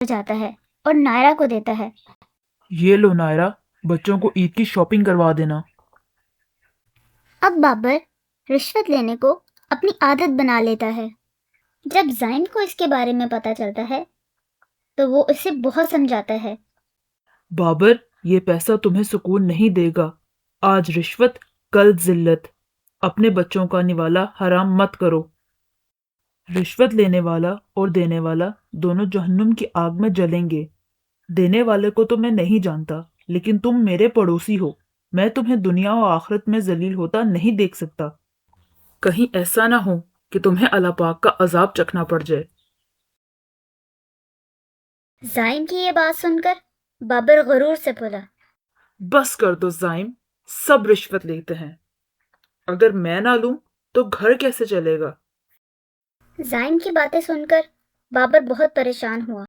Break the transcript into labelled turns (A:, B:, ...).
A: जाता है और नायरा को देता है।
B: ये लो नायरा, बच्चों को ईद की शॉपिंग करवा देना।
A: अब बाबर रिश्वत लेने को अपनी आदत बना लेता है। जब जाइन को इसके बारे में पता चलता है तो वो इसे बहुत समझाता है।
B: बाबर, ये पैसा तुम्हें सुकून नहीं देगा। आज रिश्वत, कल जिल्लत। अपने बच्चों का निवाला हराम मत करो। रिश्वत लेने वाला और देने वाला दोनों जहन्नुम की आग में जलेंगे। देने वाले को तो मैं नहीं जानता, लेकिन तुम मेरे पड़ोसी हो। मैं तुम्हें दुनिया और आखिरत में जलील होता नहीं देख सकता। कहीं ऐसा ना हो कि तुम्हें अल्लाह पाक का अजाब चखना पड़ जाए।
A: जाइन की ये बात सुनकर बाबर गरूर से बोला,
B: बस कर दो जाइम, सब रिश्वत लेते हैं। अगर मैं ना लूं तो घर कैसे चलेगा?
A: जाइन की बातें सुनकर बाबर बहुत परेशान हुआ।